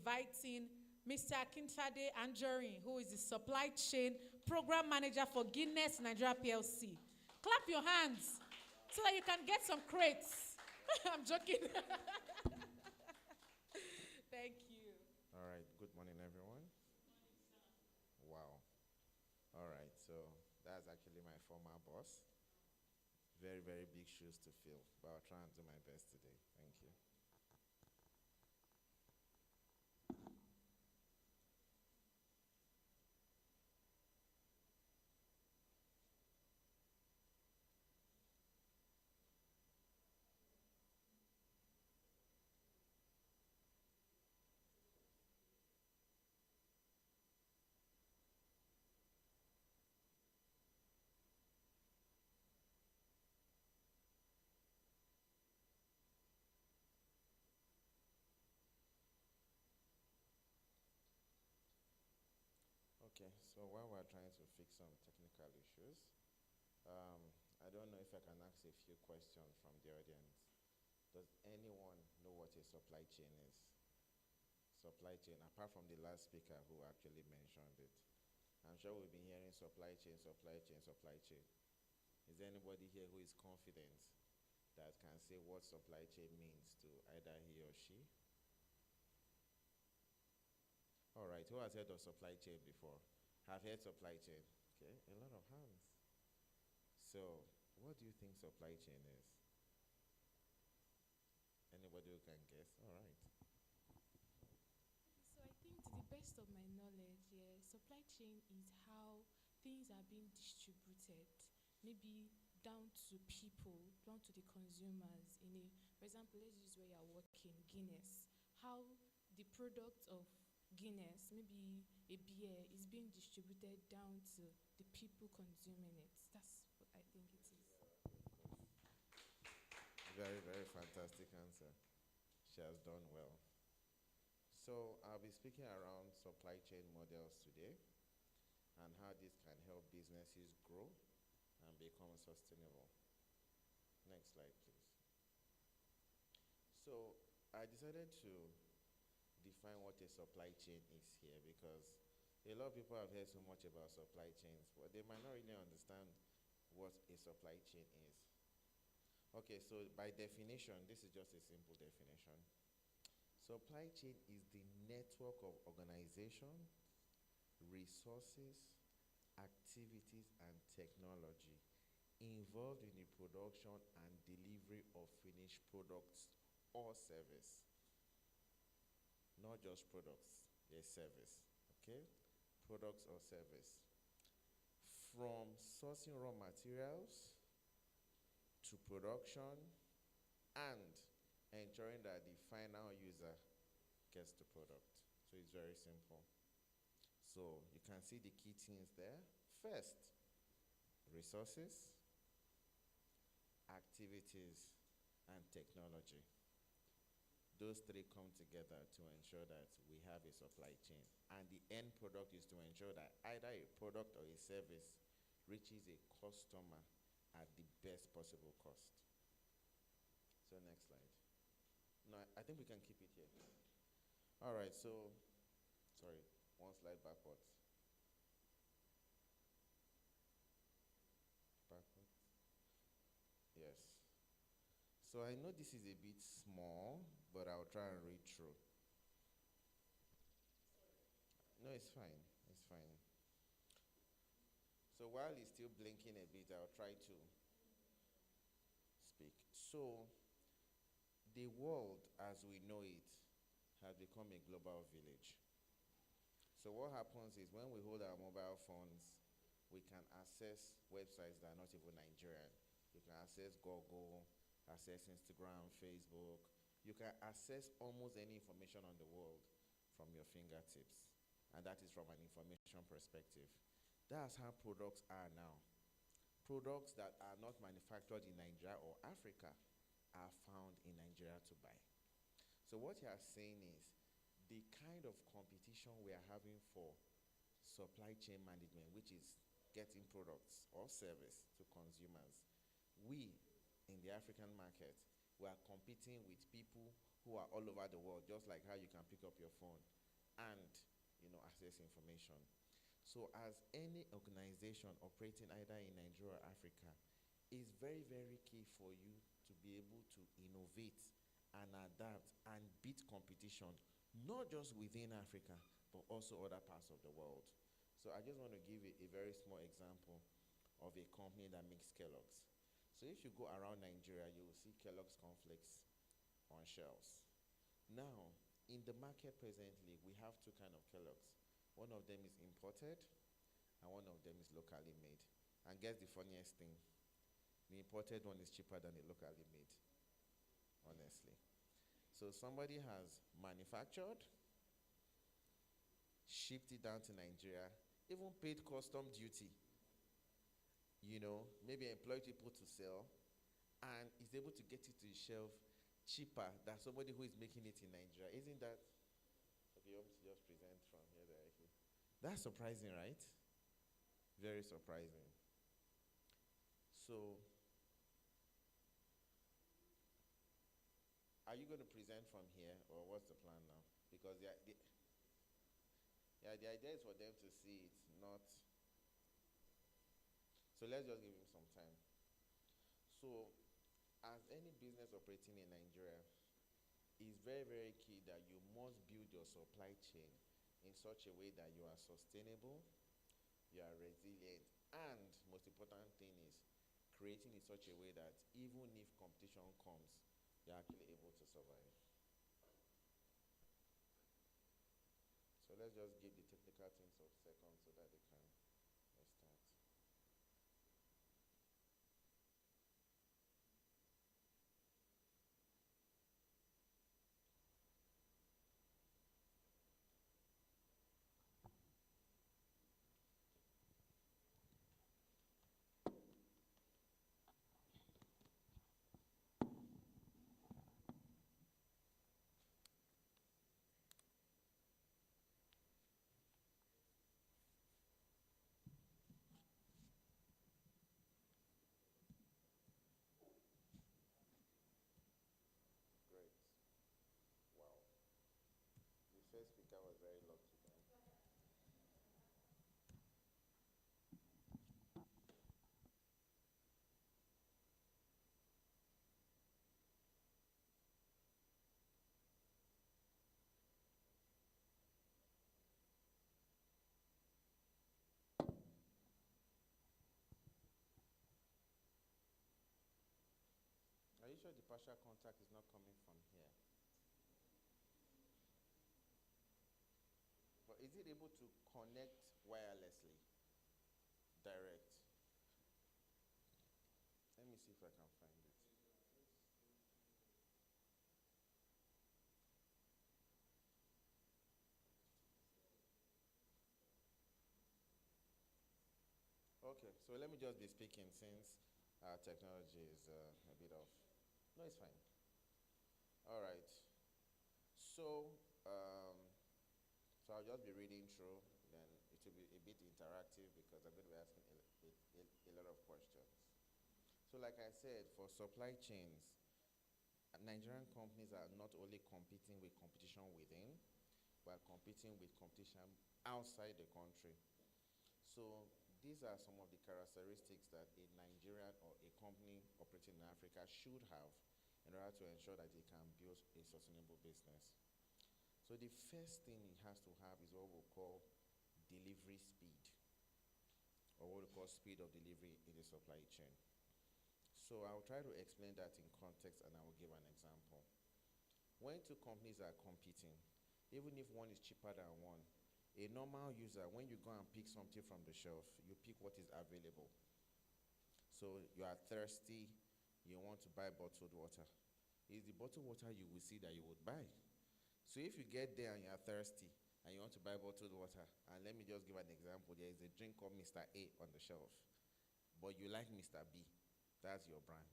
inviting Mr. Akinfade Anjorin, who is the supply chain program manager for Guinness Nigeria PLC. Clap your hands so that you can get some crates. I'm joking. Thank you. All right. Good morning, everyone. Wow. All right. So that's actually my former boss. Very, very big shoes to fill, but I'll try and do my best today. Thank you. Okay, so while we're trying to fix some technical issues, I don't know if I can ask a few questions from the audience. Does anyone know what a supply chain is? Supply chain, apart from the last speaker who actually mentioned it. I'm sure we've been hearing supply chain, supply chain, supply chain. Is there anybody here who is confident that can say what supply chain means to either he or she? All right, who has heard of supply chain before? Have heard supply chain? Okay, a lot of hands. So, what do you think supply chain is? Anybody who can guess? All right. So I think to the best of my knowledge, yeah, supply chain is how things are being distributed, maybe down to people, down to the consumers. For example, let's use where you're working, Guinness. How the product of Guinness, maybe a beer, is being distributed down to the people consuming it. That's what I think it is. Very, very fantastic answer. She has done well. So I'll be speaking around supply chain models today and how this can help businesses grow and become sustainable. Next slide, please. So I decided to define what a supply chain is here because a lot of people have heard so much about supply chains, but they might not really understand what a supply chain is. Okay, so by definition, this is just a simple definition. Supply chain is the network of organization, resources, activities, and technology involved in the production and delivery of finished products or service. Not just products, a service, okay? Products or service. From sourcing raw materials to production and ensuring that the final user gets the product. So it's very simple. So you can see the key things there. First, resources, activities, and technology. Those three come together to ensure that we have a supply chain. And the end product is to ensure that either a product or a service reaches a customer at the best possible cost. So next slide. No, I think we can keep it here. All right, so, sorry, one slide backwards. Backwards. Yes. So I know this is a bit small, but I'll try and read through. No, it's fine. It's fine. So while it's still blinking a bit, I'll try to speak. So the world as we know it has become a global village. So what happens is when we hold our mobile phones, we can access websites that are not even Nigerian. You can access Google, access Instagram, Facebook. You can access almost any information on the world from your fingertips. And that is from an information perspective. That's how products are now. Products that are not manufactured in Nigeria or Africa are found in Nigeria to buy. So what you are saying is the kind of competition we are having for supply chain management, which is getting products or service to consumers, we in the African market, we are competing with people who are all over the world, just like how you can pick up your phone access information. So as any organization operating either in Nigeria or Africa, it's very, very key for you to be able to innovate and adapt and beat competition, not just within Africa, but also other parts of the world. So I just want to give a very small example of a company that makes Kellogg's. So if you go around Nigeria, you will see Kellogg's cornflakes on shelves. Now, in the market presently, we have two kind of Kellogg's. One of them is imported, and one of them is locally made. And guess the funniest thing? The imported one is cheaper than the locally made, honestly. So somebody has manufactured, shipped it down to Nigeria, even paid custom duty, maybe employed people to sell, and is able to get it to the shelf cheaper than somebody who is making it in Nigeria. Isn't that? Okay, you want me to just present from here directly? That's surprising, right? Very surprising. So, are you going to present from here, or what's the plan now? Because the idea is for them to see it, not. So let's just give him some time. So, as any business operating in Nigeria, it's very, very key that you must build your supply chain in such a way that you are sustainable, you are resilient, and most important thing is creating in such a way that even if competition comes, you're actually able to survive. So let's just give the technical teams a second so that they can start. Great. Wow. The first speaker was very lucky then. Are you sure the partial contact is not coming from here? But is it able to connect wirelessly? Direct. Let me see if I can find it. Okay, so let me just be speaking since our technology is a bit off. No, it's fine. All right. So, so I'll just be reading through, then it will be a bit interactive because I'm going to be asking a lot of questions. So like I said, for supply chains, Nigerian companies are not only competing with competition within, but competing with competition outside the country. So these are some of the characteristics that a Nigerian or a company operating in Africa should have in order to ensure that they can build a sustainable business. So the first thing it has to have is what we call delivery speed, or what we call speed of delivery in the supply chain. So I'll try to explain that in context and I will give an example. When two companies are competing, even if one is cheaper than one, a normal user, when you go and pick something from the shelf, you pick what is available. So you are thirsty, you want to buy bottled water. It's the bottled water you will see that you would buy. So if you get there and you are thirsty and you want to buy bottled water, and let me just give an example, there is a drink called Mr. A on the shelf, but you like Mr. B, that's your brand.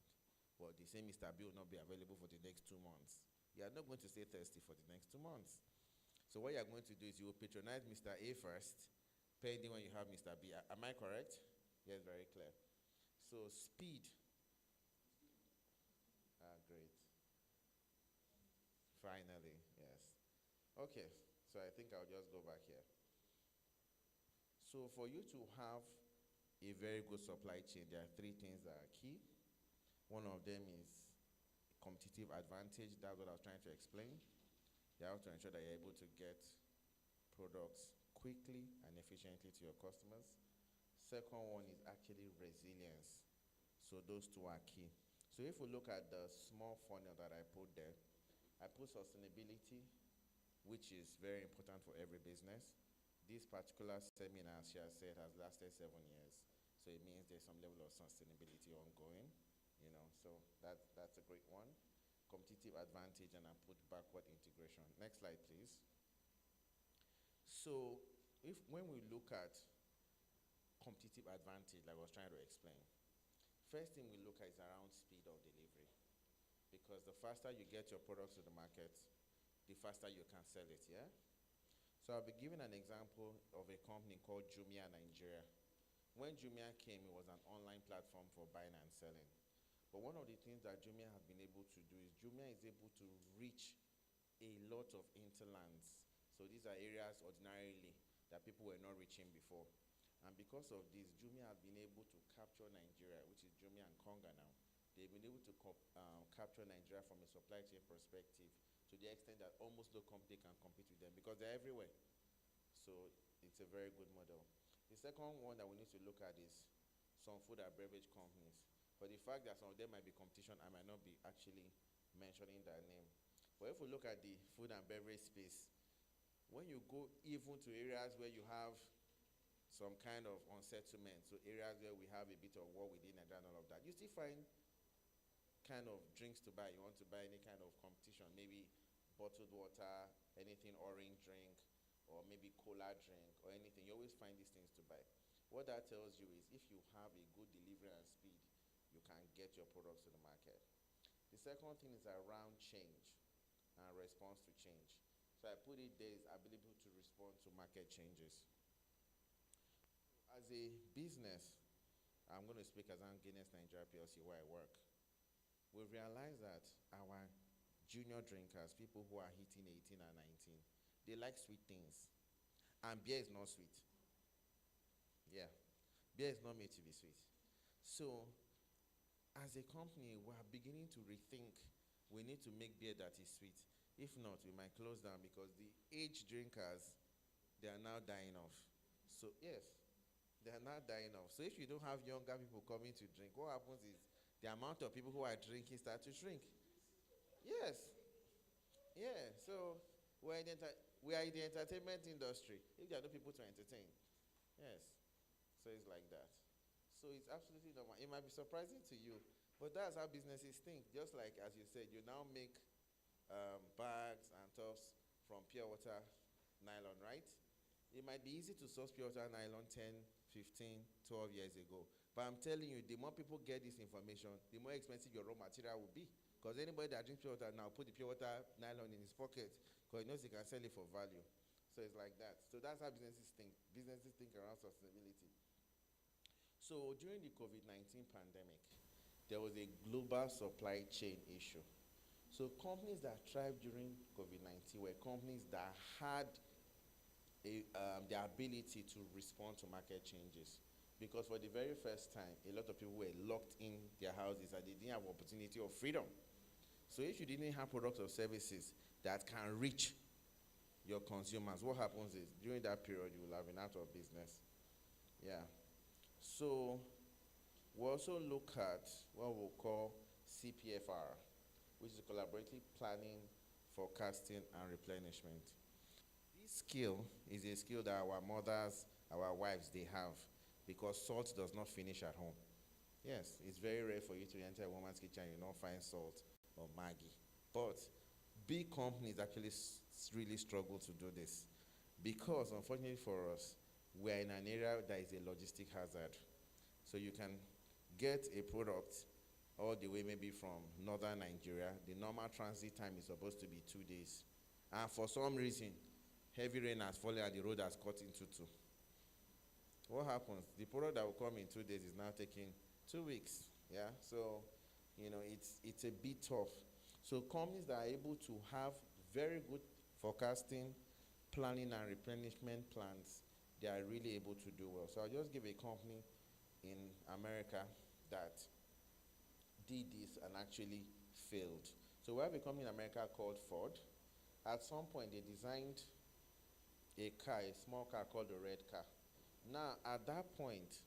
But they say Mr. B will not be available for the next 2 months. You are not going to stay thirsty for the next 2 months. So what you are going to do is you will patronize Mr. A first, pending when you have Mr. B. Am I correct? Yes, very clear. So speed. Great. Finally, yes. Okay, so I think I'll just go back here. So for you to have a very good supply chain, there are three things that are key. One of them is competitive advantage. That's what I was trying to explain. You have to ensure that you're able to get products quickly and efficiently to your customers. Second one is actually resilience. So those two are key. So if we look at the small funnel that I put there, I put sustainability, which is very important for every business. This particular seminar, as she has said, has lasted 7 years. So it means there's some level of sustainability ongoing, so that's a great one. Competitive advantage, and I put backward integration. Next slide, please. So when we look at competitive advantage, like I was trying to explain, first thing we look at is around speed of delivery. Because the faster you get your products to the market, the faster you can sell it, yeah? So I'll be giving an example of a company called Jumia Nigeria. When Jumia came, it was an online platform for buying and selling. But one of the things that Jumia has been able to do is Jumia is able to reach a lot of interlands. So these are areas ordinarily that people were not reaching before. And because of this, Jumia has been able to capture Nigeria, which is Jumia and Konga now. They've been able to capture Nigeria from a supply chain perspective to the extent that almost no company can compete with them because they're everywhere. So it's a very good model. The second one that we need to look at is some food and beverage companies. For the fact that some of them might be competition, I might not be actually mentioning their name. But if we look at the food and beverage space, when you go even to areas where you have some kind of unsettlement, so areas where we have a bit of war within Nigeria and all of that, you still find kind of drinks to buy. You want to buy any kind of competition, maybe bottled water, anything orange drink, or maybe cola drink, or anything. You always find these things to buy. What that tells you is if you have a good delivery and speed, you can get your products to the market. The second thing is around change and response to change. So I put it there is ability to respond to market changes. As a business, I'm going to speak as Guinness Nigeria PLC where I work. We realize that our junior drinkers, people who are hitting 18 and 19, they like sweet things. And beer is not sweet. Yeah. Beer is not made to be sweet. So, as a company, we are beginning to rethink we need to make beer that is sweet. If not, we might close down because the aged drinkers, they are now dying off. So, yes, they are now dying off. So, if you don't have younger people coming to drink, what happens is the amount of people who are drinking start to shrink. Yes. Yeah. So we are in the entertainment industry. If there are no people to entertain. Yes. So it's like that. So it's absolutely normal. It might be surprising to you, but that's how businesses think. Just like as you said, you now make bags and tops from pure water nylon, right? It might be easy to source pure water nylon 10, 15, 12 years ago. But I'm telling you, the more people get this information, the more expensive your raw material will be. Because anybody that drinks pure water now put the pure water nylon in his pocket because he knows he can sell it for value. So it's like that. So that's how businesses think. Businesses think around sustainability. So during the COVID-19 pandemic, there was a global supply chain issue. So companies that thrived during COVID-19 were companies that had the ability to respond to market changes. Because for the very first time, a lot of people were locked in their houses and they didn't have opportunity of freedom. So if you didn't have products or services that can reach your consumers, what happens is during that period, you will have been out of business. Yeah. So we also look at what we'll call CPFR, which is collaborative planning, forecasting, and replenishment. This skill is a skill that our mothers, our wives, they have because salt does not finish at home. Yes, it's very rare for you to enter a woman's kitchen and you not find salt or Maggi. But big companies actually really struggle to do this because, unfortunately for us, we're in an area that is a logistic hazard. So you can get a product all the way maybe from northern Nigeria. The normal transit time is supposed to be 2 days. And for some reason, heavy rain has fallen and the road has cut into two. What happens? The product that will come in 2 days is now taking 2 weeks. Yeah, so it's a bit tough. So companies that are able to have very good forecasting, planning, and replenishment plans, they are really able to do well. So I'll just give a company in America that did this and actually failed. So we have a company in America called Ford. At some point, they designed a car, a small car called the red car. Now, at that point,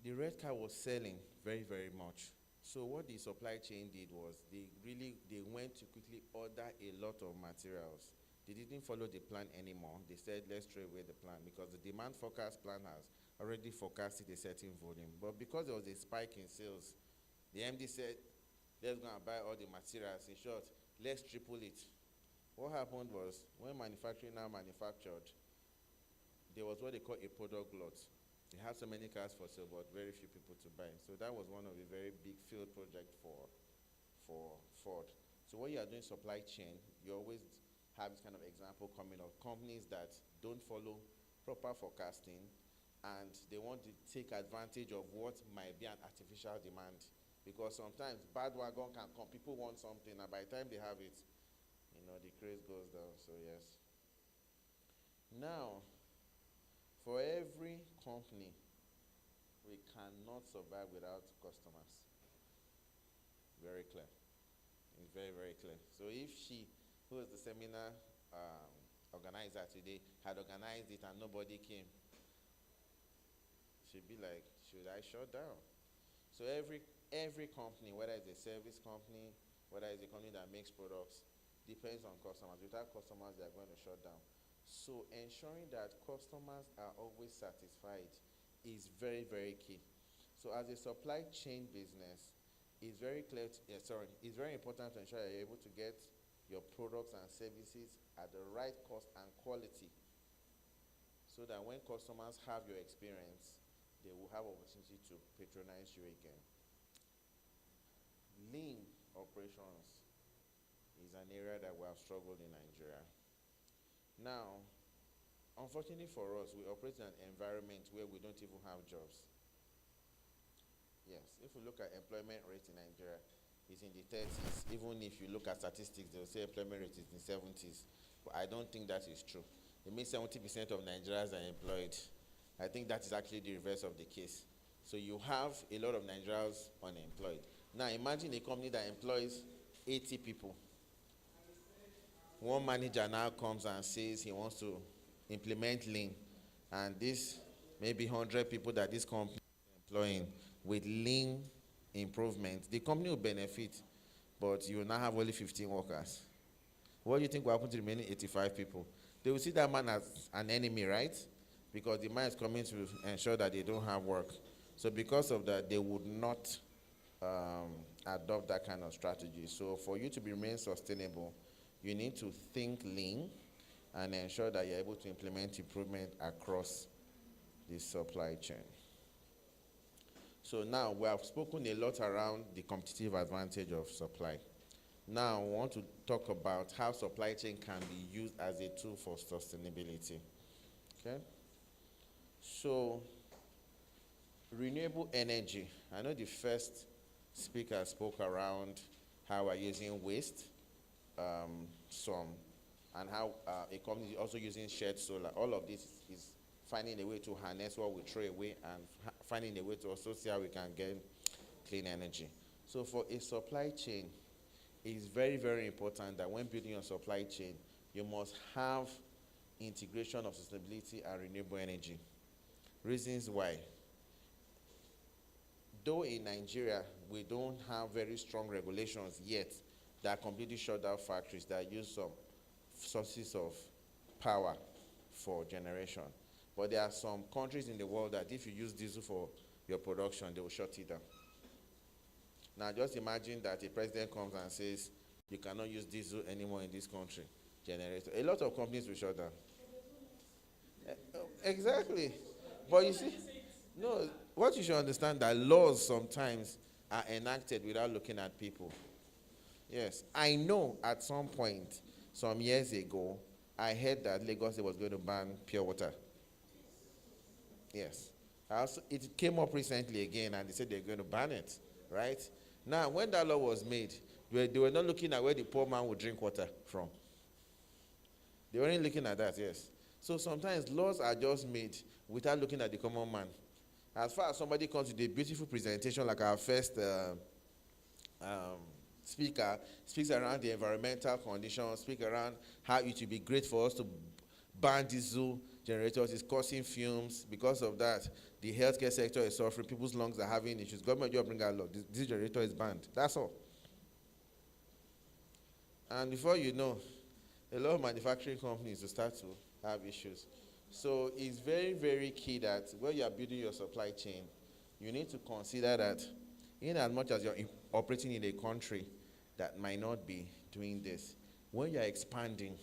the red car was selling very, very much. So what the supply chain did was they went to quickly order a lot of materials. They didn't follow the plan anymore. They said, let's throw away the plan because the demand forecast plan has already forecasted a certain volume. But because there was a spike in sales, the MD said, let's go and buy all the materials. In short, let's triple it. What happened was, when manufacturing now manufactured, there was what they call a product glut. They had so many cars for sale, but very few people to buy. So that was one of a very big field project for Ford. So when you are doing supply chain, you always have this kind of example coming of companies that don't follow proper forecasting, and they want to take advantage of what might be an artificial demand. Because sometimes bad wagon can come, people want something, and by the time they have it, the craze goes down. So yes. Now, for every company, we cannot survive without customers. Very clear. It's very, very clear. So if she, who is the seminar organizer today, had organized it and nobody came, she'd be like, should I shut down? So every company, whether it's a service company, whether it's a company that makes products, depends on customers. Without customers, they are going to shut down. So ensuring that customers are always satisfied is very, very key. So as a supply chain business, it's very clear, it's very important to ensure that you're able to get your products and services at the right cost and quality, so that when customers have your experience, they will have opportunity to patronize you again. Lean operations is an area that we have struggled in Nigeria. Now, unfortunately for us, we operate in an environment where we don't even have jobs. Yes, if we look at employment rate in Nigeria, it's in the 30s. Even if you look at statistics, they'll say employment rate is in the 70s. But I don't think that is true. It means 70% of Nigerians are employed. I think that is actually the reverse of the case. So you have a lot of Nigerians unemployed. Now imagine a company that employs 80 people. One manager now comes and says he wants to implement lean, and this maybe 100 people that this company is employing with lean improvement, the company will benefit, but you will now have only 15 workers. What do you think will happen to the remaining 85 people? They will see that man as an enemy, right? Because the man is coming to ensure that they don't have work. So because of that, they would not adopt that kind of strategy. So for you to remain sustainable, you need to think lean and ensure that you're able to implement improvement across the supply chain. So now we have spoken a lot around the competitive advantage of supply. Now we want to talk about how supply chain can be used as a tool for sustainability. Okay? So, renewable energy. I know the first speaker spoke around how we're using waste, and how a company is also using shared solar. All of this is finding a way to harness what we throw away and finding a way to also see how we can get clean energy. So for a supply chain, it's very, very important that when building your supply chain, you must have integration of sustainability and renewable energy. Reasons why. Though in Nigeria, we don't have very strong regulations yet that completely shut down factories that use some sources of power for generation. But there are some countries in the world that if you use diesel for your production, they will shut it down. Now just imagine that a president comes and says, you cannot use diesel anymore in this country. Generator. A lot of companies will shut down. Exactly. But you see, no, what you should understand that laws sometimes are enacted without looking at people. Yes, I know at some point, some years ago, I heard that Lagos was going to ban pure water. Yes. Also, it came up recently again, and they said they're going to ban it, right? Now, when that law was made, they were not looking at where the poor man would drink water from. They weren't looking at that, yes. So sometimes laws are just made without looking at the common man. As far as somebody comes with a beautiful presentation, like our first um, speaker, speaks around the environmental conditions, speak around how it would be great for us to ban diesel generators, it's causing fumes. Because of that, the healthcare sector is suffering, people's lungs are having issues. Government just bring out law, this generator is banned. That's all. And before you know, a lot of manufacturing companies will start to have issues. So it's very, very key that when you are building your supply chain, you need to consider that in as much as you're operating in a country that might not be doing this, when you're expanding,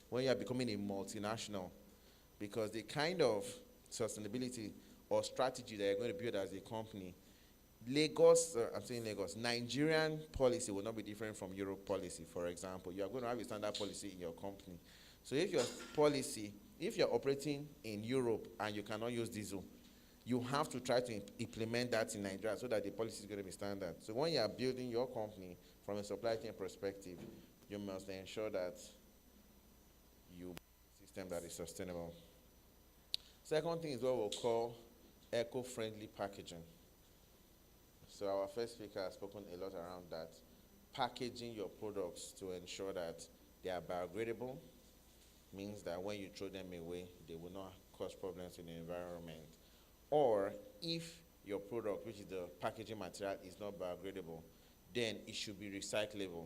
when you're becoming a multinational, because the kind of sustainability or strategy that you're going to build as a company, I'm saying Lagos, Nigerian policy will not be different from Europe policy, for example. You are going to have a standard policy in your company. So if your policy, if you're operating in Europe and you cannot use diesel, you have to try to implement that in Nigeria so that the policy is going to be standard. So when you are building your company from a supply chain perspective, you must ensure that you build a system that is sustainable. Second thing is what we'll call eco-friendly packaging. So our first speaker has spoken a lot around that. Packaging your products to ensure that they are biodegradable means that when you throw them away, they will not cause problems in the environment. Or if your product, which is the packaging material, is not biodegradable, then it should be recyclable.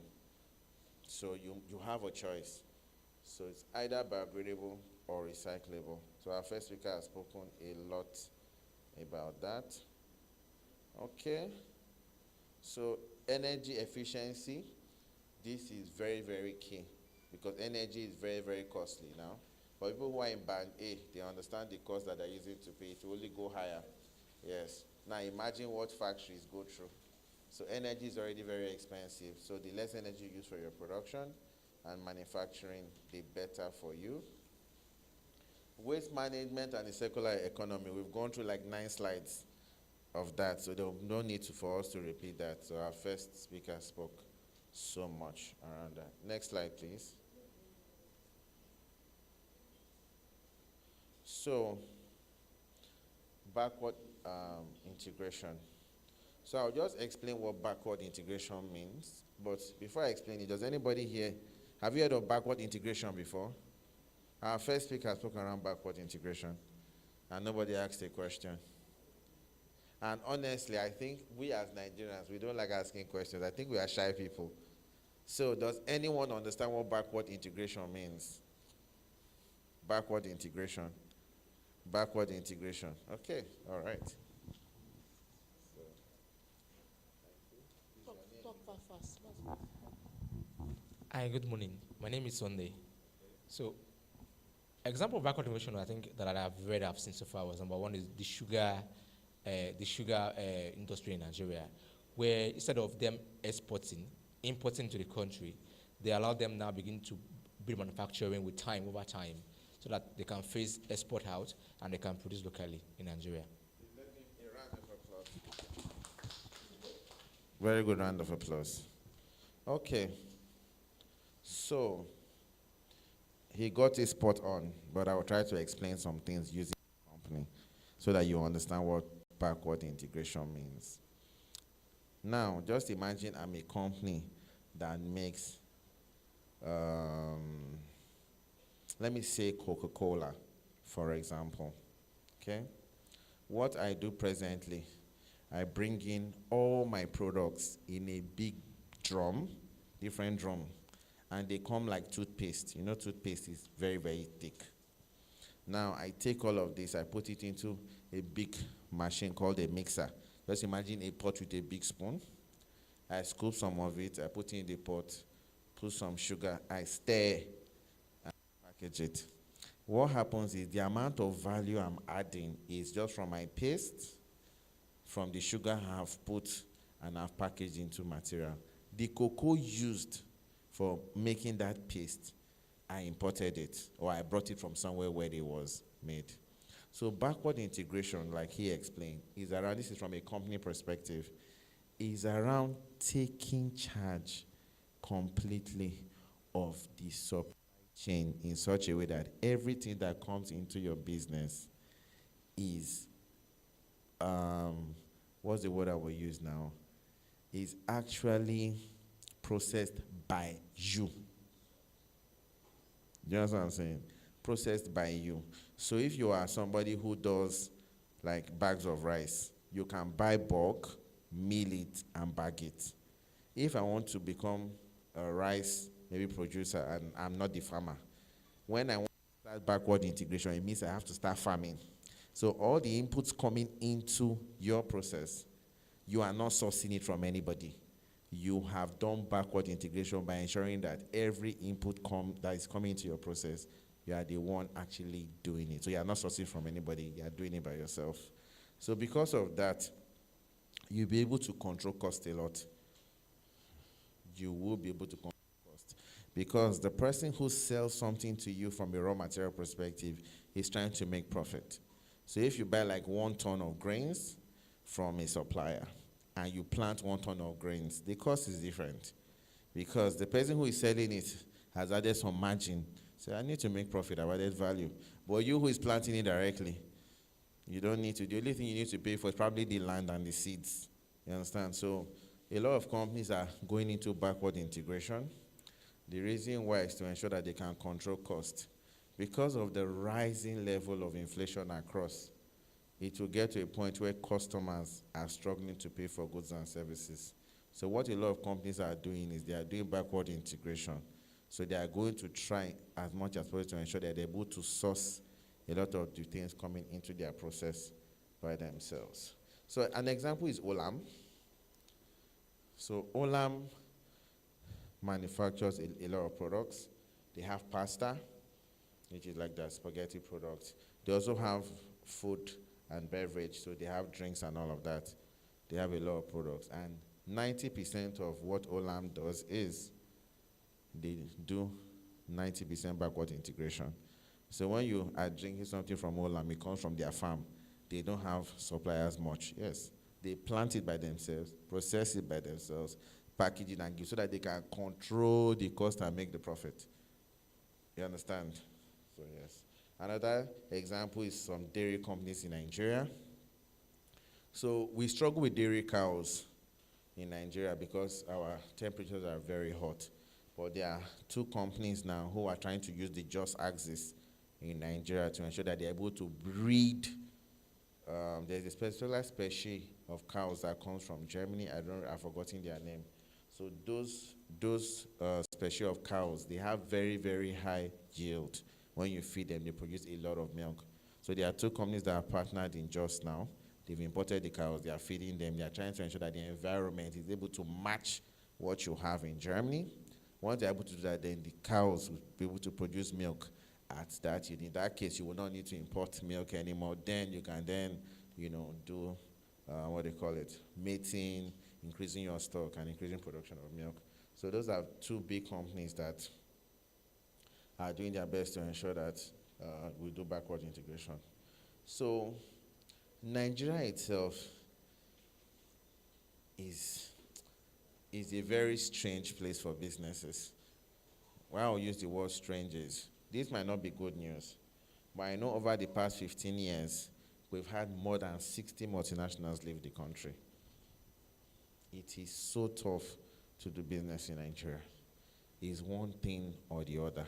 So you have a choice. So it's either biodegradable or recyclable. So our first speaker has spoken a lot about that. Okay. So energy efficiency, this is very, very key because energy is very, very costly now. For people who are in band A, they understand the cost that they're using to pay. It will only go higher. Yes. Now imagine what factories go through. So energy is already very expensive. So the less energy you use for your production and manufacturing, the better for you. Waste management and the circular economy. We've gone through like 9 slides of that, so there's no need for us to repeat that. So our first speaker spoke so much around that. Next slide, please. So, backward integration. So I'll just explain what backward integration means. But before I explain it, does anybody here, have you heard of backward integration before? Our first speaker spoke around backward integration, and nobody asked a question. And honestly, I think we as Nigerians, we don't like asking questions. I think we are shy people. So does anyone understand what backward integration means? Backward integration. Backward integration. Okay, all right. Hi, good morning. My name is Sunday. So, example of backward integration I think that I've seen so far was number one is the sugar industry in Nigeria, where instead of them importing to the country, they allow them now begin to build manufacturing with time, over time, so that they can phase export out and they can produce locally in Nigeria. A round of applause. Very good round of applause. Okay. So, he got his spot on, but I will try to explain some things using the company so that you understand what backward integration means. Now, just imagine I'm a company that makes, let me say Coca-Cola, for example, okay? What I do presently, I bring in all my products in a big drum, different drum, and they come like toothpaste. You know, toothpaste is very, very thick. Now, I take all of this, I put it into a big machine called a mixer. Just imagine a pot with a big spoon. I scoop some of it, I put it in the pot, put some sugar, I stir, and package it. What happens is the amount of value I'm adding is just from my paste, from the sugar I've put and I've packaged into material. The cocoa used for making that paste, I imported it, or I brought it from somewhere where it was made. So backward integration, like he explained, is around, this is from a company perspective, is around taking charge completely of the supply chain in such a way that everything that comes into your business is, what's the word I will use now? Is actually processed by you. You understand what I'm saying? Processed by you. So if you are somebody who does like bags of rice, you can buy bulk, mill it, and bag it. If I want to become a rice maybe producer and I'm not the farmer, when I want to start backward integration, it means I have to start farming. So all the inputs coming into your process, you are not sourcing it from anybody. You have done backward integration by ensuring that every input that is coming into your process, you are the one actually doing it. So you are not sourcing from anybody, you are doing it by yourself. So because of that, you'll be able to control cost a lot. You will be able to control cost. Because the person who sells something to you from a raw material perspective is trying to make profit. So if you buy like 1 ton of grains from a supplier and you plant 1 ton of grains, the cost is different. Because the person who is selling it has added some margin. So I need to make profit, I've added value. But you who is planting it directly, you don't need to. The only thing you need to pay for is probably the land and the seeds. You understand? So a lot of companies are going into backward integration. The reason why is to ensure that they can control cost. Because of the rising level of inflation across, it will get to a point where customers are struggling to pay for goods and services. So what a lot of companies are doing is they are doing backward integration. So they are going to try as much as possible to ensure that they're able to source a lot of the things coming into their process by themselves. So an example is Olam. So Olam manufactures a lot of products. They have pasta, which is like the spaghetti product. They also have food and beverage, so they have drinks and all of that. They have a lot of products. And 90% of what Olam does is they do 90% backward integration. So when you are drinking something from Olam, it comes from their farm. They don't have suppliers much. Yes, they plant it by themselves, process it by themselves, package it and give so that they can control the cost and make the profit. You understand? So yes. Another example is some dairy companies in Nigeria. So we struggle with dairy cows in Nigeria because our temperatures are very hot. But there are 2 companies now who are trying to use the just axis in Nigeria to ensure that they're able to breed. There's a specialized species of cows that comes from Germany. I've forgotten their name. So those species of cows, they have very, very high yield. When you feed them, they produce a lot of milk. So there are 2 companies that are partnered in Just now. They've imported the cows, they are feeding them. They are trying to ensure that the environment is able to match what you have in Germany. Once they're able to do that, then the cows will be able to produce milk at that yield. In that case, you will not need to import milk anymore. Then you can do what they call it, mating, increasing your stock and increasing production of milk. So those are 2 big companies that are doing their best to ensure that we do backward integration. So Nigeria itself is a very strange place for businesses. Why I'll use the word strange is, this might not be good news, but I know over the past 15 years, we've had more than 60 multinationals leave the country. It is so tough to do business in Nigeria. It's one thing or the other.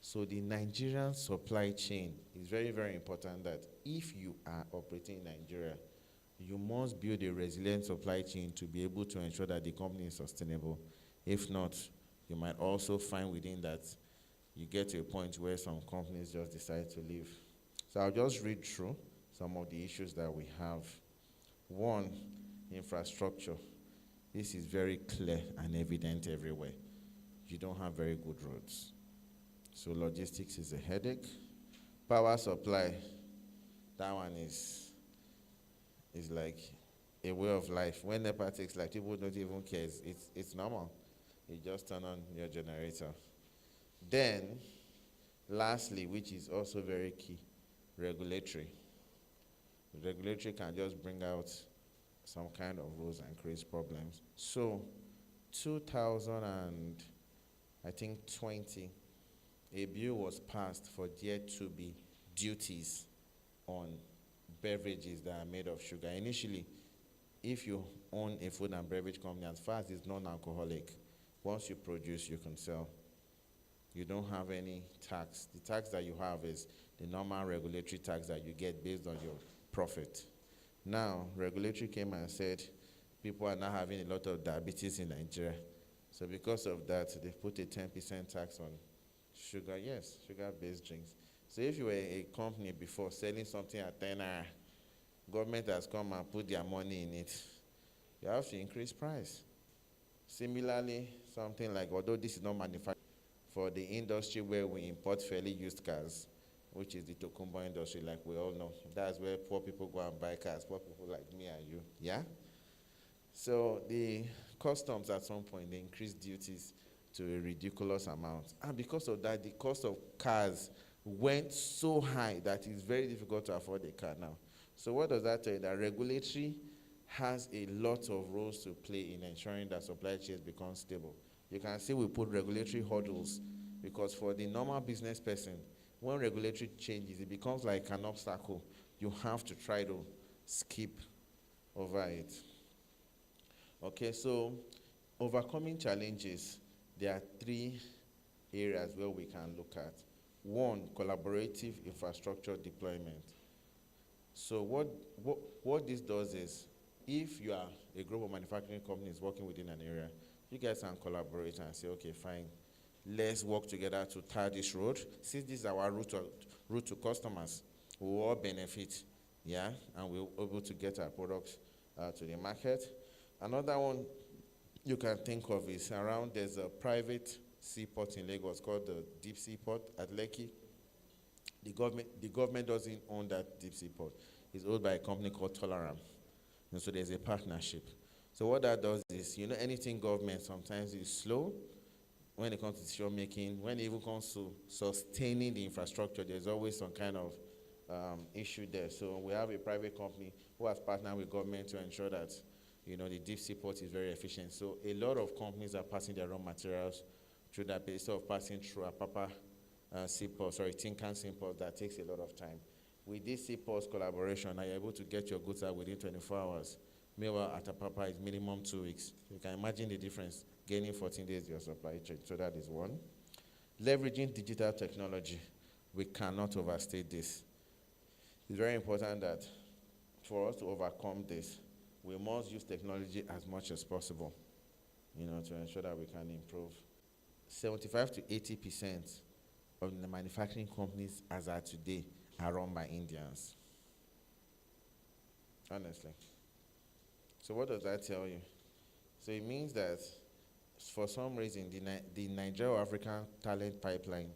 So the Nigerian supply chain is very, very important that if you are operating in Nigeria, you must build a resilient supply chain to be able to ensure that the company is sustainable. If not, you might also find within that you get to a point where some companies just decide to leave. So I'll just read through some of the issues that we have. 1, infrastructure. This is very clear and evident everywhere. You don't have very good roads. So logistics is a headache. Power supply, that one is like a way of life. When NEPA takes, like, people don't even care. It's normal. You just turn on your generator. Then, lastly, which is also very key, regulatory. Regulatory can just bring out some kind of rules and create problems. So, 2020, a bill was passed for there to be duties on beverages that are made of sugar. Initially, if you own a food and beverage company, as far as it's non-alcoholic, once you produce, you can sell. You don't have any tax. The tax that you have is the normal regulatory tax that you get based on your profit. Now, regulatory came and said people are now having a lot of diabetes in Nigeria. So because of that, they put a 10% tax on sugar, yes, sugar-based drinks. So if you were a company before selling something at 10 naira, government has come and put their money in it, you have to increase price. Similarly, something like, although this is not manufactured, for the industry where we import fairly used cars, which is the Tokumbo industry, like we all know, that's where poor people go and buy cars, poor people like me and you, yeah? So the customs at some point, they increased duties to a ridiculous amount. And because of that, the cost of cars went so high that it's very difficult to afford a car now. So what does that tell you? That regulatory has a lot of roles to play in ensuring that supply chains become stable. You can see we put regulatory hurdles because for the normal business person, when regulatory changes, it becomes like an obstacle. You have to try to skip over it. Okay, so overcoming challenges, there are 3 areas where we can look at. 1, collaborative infrastructure deployment. So what this does is, if you are a group of manufacturing companies working within an area, you guys can collaborate and say, okay, fine, let's work together to tar this road. Since this is our route to customers, we will all benefit, yeah, and we're able to get our products to the market. Another one you can think of is around, there's a private seaport in Lagos called the Deep Seaport at Lekki. The government doesn't own that deep sea port. It's owned by a company called Tolaram. And so there's a partnership. So what that does is, anything government sometimes is slow when it comes to decision making. When it even comes to sustaining the infrastructure, there's always some kind of issue there. So we have a private company who has partnered with government to ensure that the deep sea port is very efficient. So a lot of companies are passing their raw materials through that place, instead of passing through a Papa seaport, Tinkan seaport, that takes a lot of time. With this seaport's collaboration, are you able to get your goods out within 24 hours? Meanwhile, at Apapa, it's minimum 2 weeks. You can imagine the difference, gaining 14 days your supply chain. So that is one. Leveraging digital technology. We cannot overstate this. It's very important that for us to overcome this, we must use technology as much as possible, to ensure that we can improve. 75 to 80% of the manufacturing companies as are today are run by Indians. Honestly. So what does that tell you? So it means that for some reason, the Nigeria African talent pipeline